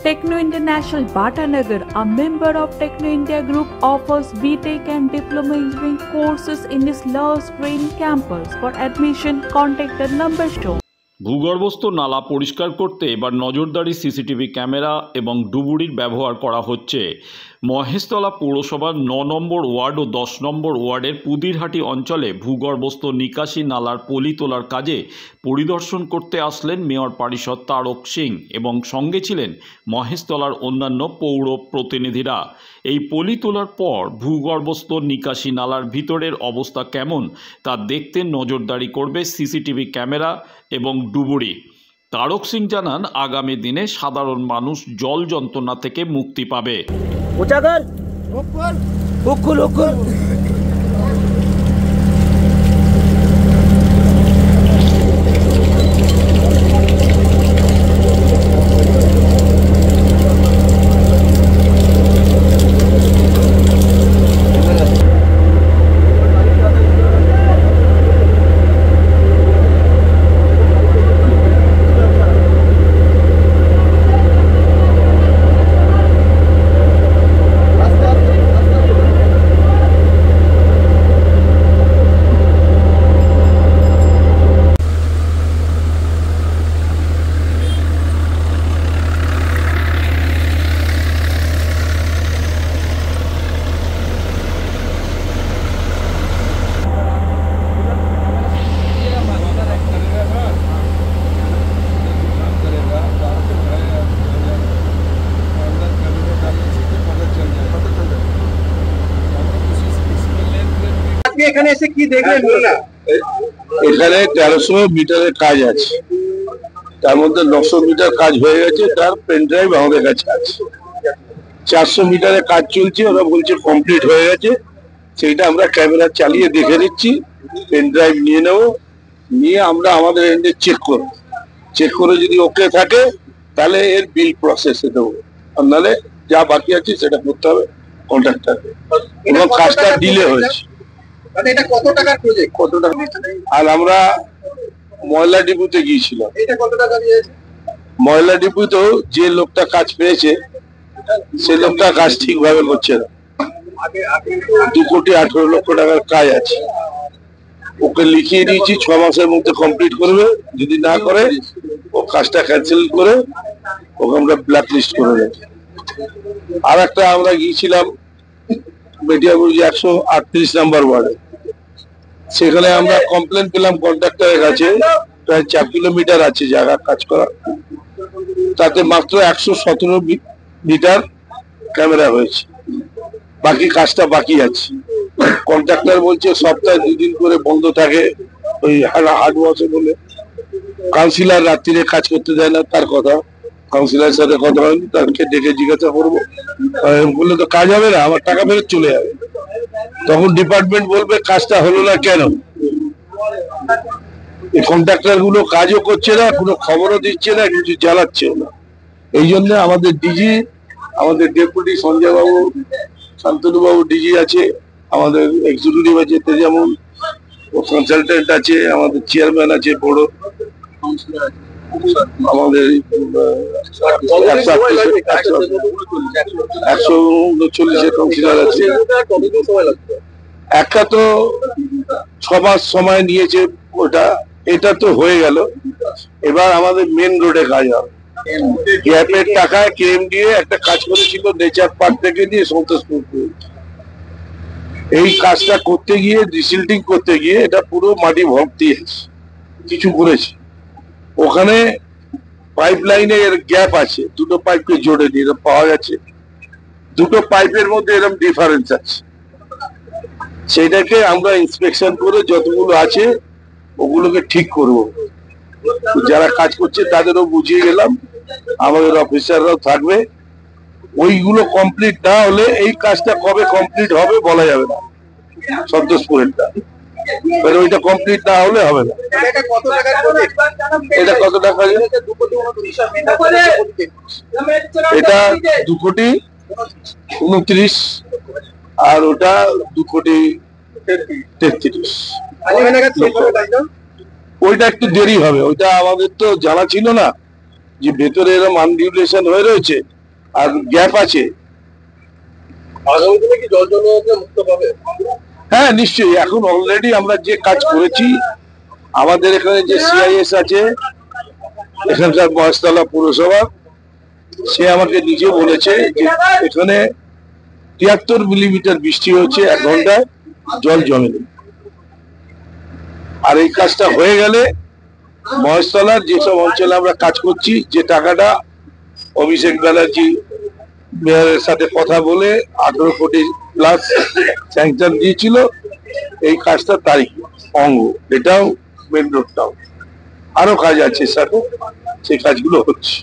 Techno International Bhatanagar, a member of Techno India Group, offers BTech and Diploma Engineering courses in its Lush Green campus. For admission, contact the number shown. ভূগর্ভস্থ নালা পরিষ্কার করতে এবার নজরদারি CCTV camera এবং ডুবুরির ব্যবহার করা হচ্ছে। মহেশতলা পৌরসভার ৯ নম্বর ওয়ার্ড ও ১০ নম্বর ওয়ার্ডের পুদিরহাটি অঞ্চলে ভূগর্ভস্থ নিকাশি নালার পলি তোলার কাজে পরিদর্শন করতে আসলেন মেয়র পরিষদ তারক সিং এবং সঙ্গে ছিলেন মহেশতলার অন্যান্য পৌর প্রতিনিধিরা। এই পলি তোলার পর ভূগর্ভস্থ নিকাশি নালার ভিতরের অবস্থা কেমন তা দেখতে নজরদারি করবে সিসিটিভি ক্যামেরা এবং ডুবুরি। তারক সিং জানান, আগামী দিনে সাধারণ মানুষ জল যন্ত্রণা থেকে মুক্তি পাবে। এখানে এসে কি দেখলেন? এখানে ১৩০০ মিটারের কাজ আছে, তার মধ্যে ৯০০ মিটার কাজ হয়ে গেছে, তার পেন ড্রাইভ আমাদের কাছে আছে। ৪০০ মিটারের কাজ চলছে, ওরা বলছে কমপ্লিট হয়ে গেছে, সেইটা আমরা ক্যামেরা চালিয়ে দেখে নিচ্ছি। পেন ড্রাইভ নিয়ে নেব, নিয়ে আমরা আমাদের এন্ডে চেক করব, চেক করে যদি ওকে থাকে তাহলে এর বিল প্রসেসে দেবো, আর নাহলে যা বাকি আছে সেটা করতে হবে কন্ট্রাক্টরকে। এবং কাজটা ডিলে হয়েছে। এটা কত টাকার প্রজেক্ট? কত টাকা? আর আমরা ময়লা ডিপুতে গিয়েছিলাম। এটা কত টাকা দিয়েছে? ময়লা ডিপুতেও যে লোকটা কাজ পেয়েছে সে লোকটা কাজ ঠিকভাবে করছে না। ২,১৮,০০,০০০ টাকার কাজ আছে, ওকে লিখিয়ে দিয়েছি ৬ মাসের মধ্যে কমপ্লিট করবে। যদি না করে ও কাজটা ক্যান্সেল করে ওকে আমরা ব্ল্যাক লিস্ট করে দেব। আর একটা আমরা গিয়েছিলাম মেটিয়াবুরুজি ১৩৮ নম্বর ওয়ার্ডে, সেখানে আমরা কমপ্লেন পেলাম কন্ট্রাক্টরের কাছে, প্রায় ৪ কিলোমিটার আছে জায়গা কাজ করা, তাতে মাত্র ১১৭ মিটার ক্যামেরা হয়েছে, বাকি কাজটা বাকি আছে। কন্ট্রাক্টর বলছে সপ্তাহে ২ দিন করে বন্ধ থাকে, ওই হার্ড ওয়াশে বলে। কাউন্সিলর রাত্রিরে কাজ করতে দেয় না, তার কথা। কাউন্সিলরের সাথে কথা হয়নি, তাকে ডেকে জিজ্ঞাসা করবো, বললে তো কাজ হবে না, আমার টাকা ফেরত চলে যাবে। তখন ডিপার্টমেন্ট বলবে কাজটা হলো না কেন। এই কন্ট্রাক্টর গুলো কাজও করছে না, কোনো খবরও দিচ্ছে না, কিছু জ্বালাচ্ছেও না। এই জন্য আমাদের ডিজি, আমাদের ডেপুটি সঞ্জয় বাবু, শান্তনু বাবু ডিজি আছে, আমাদের এক্সিকিউটিভ আছে তেজামুল, কনসালটেন্ট আছে, আমাদের চেয়ারম্যান আছে বড়, আমাদের ১৩৯ কাউন্সিলর আছে। একটা তো ৬ মাস সময় নিয়েছে ওটা, এটা তো হয়ে গেল। এবার আমাদের মেন রোডে কাজ হবে। গ্যাপের টাকায় কেএমডিএ একটা কাজ করেছিল নেচার পার্ক থেকে নিয়ে সন্তোষপুর। এই কাজটা করতে গিয়ে ডিসিল্টিং করতে গিয়ে এটা পুরো মাটি ভর্তি আছে, কিছু করেছে। ওখানে পাইপ লাইনের গ্যাপ আছে, দুটো পাইপকে জোড়ে নিয়ে পাওয়া গেছে, দুটো পাইপের মধ্যে এরকম ডিফারেন্স আছে। সেটাকে আমরা ইন্সপেকশন করে যতগুলো আছে ওগুলোকে ঠিক করব। যারা কাজ করছে তাদেরও বুঝিয়ে গেলাম, আমাদের অফিসাররাও থাকবে। ওইগুলো কমপ্লিট না হলে এই কাজটা কবে কমপ্লিট হবে বলা যাবে না। সন্তোষপুরেরটা ওইটা কমপ্লিট না হলে হবে না। এটা কত টাকা? এটা ২,২৯,০০,০০০ আর ওটা ২,৩৩,০০,০০০। ওইটা একটু দেরি হবে, ওইটা আমাদের তো জানা ছিল না, যে ভেতরে এরকম আনডিউলেশন হয়ে রয়েছে আর গ্যাপ আছে। আগামী দিনে কি জল জমতে মুক্ত পাবে? হ্যাঁ নিশ্চয়ই, এখন অলরেডি আমরা যে কাজ করেছি, আমাদের এখানে যে সিআইএস আছে এখানকার মহেশতলা পুরসভা, সে আমাকে নিজে বলেছে যে এখানে 73 মিলিমিটার বৃষ্টি হচ্ছে 1 ঘন্টায়, জল জমেনি। আর এই কাজটা হয়ে গেলে মহেশতলার যেসব অঞ্চলে আমরা কাজ করছি, যে টাকাটা অভিষেক ব্যানার্জি মেয়রের সাথে কথা বলে 18 কোটি প্লাস স্যাংশন দিয়েছিল, এই কাজটা তারিখ অঙ্গ, এটাও মেন রোডটাও, আরো কাজ আছে সাথে, সেই কাজগুলো হচ্ছে।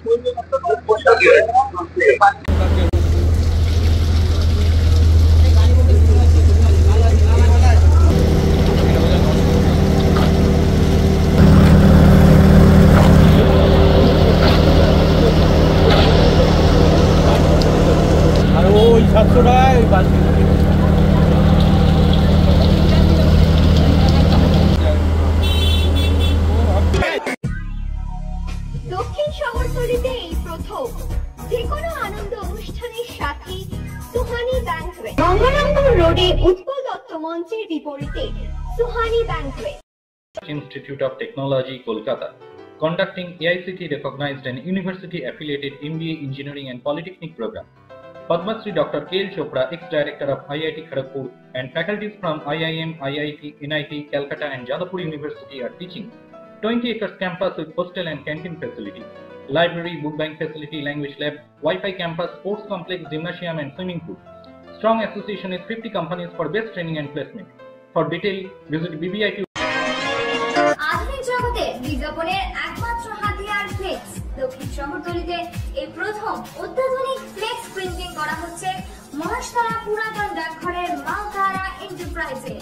আর ওই 700 টাকায় ওই বালতি দক্ষিণ শহরতলিতে এই প্রথম যে কোনো আনন্দ অনুষ্ঠানের সাথে সুহানি ব্যাংকুয়েট, গঙ্গারামপুর রোডে উৎপল দত্ত মঞ্চের বিপরীতে Suhani banquet. Institute of Technology, Kolkata, conducting AICT recognized and university affiliated MBA Engineering and Polytechnic program. Padma Shri Dr. K.L. Chopra, ex-director of IIT Kharagpur, and faculties from IIM, IIT, NIT, Calcutta and Jadavpur University are teaching. 20 acres campus with hostel and canteen facility, library, book bank facility, language lab, Wi-Fi campus, sports complex, gymnasium and swimming pool. Strong association with 50 companies for best training and placement. For detail, visit BBIT. আধুনিক জগতে বিজ্ঞাপনের একমাত্র হাতিয়ার flakes. দক্ষিণ শহরতলিতে এই প্রথম অত্যাধুনিক flakes printing করা হচ্ছে মহেশতলা পুরাতন ডাকঘরের মা তারা এন্টারপ্রাইজে।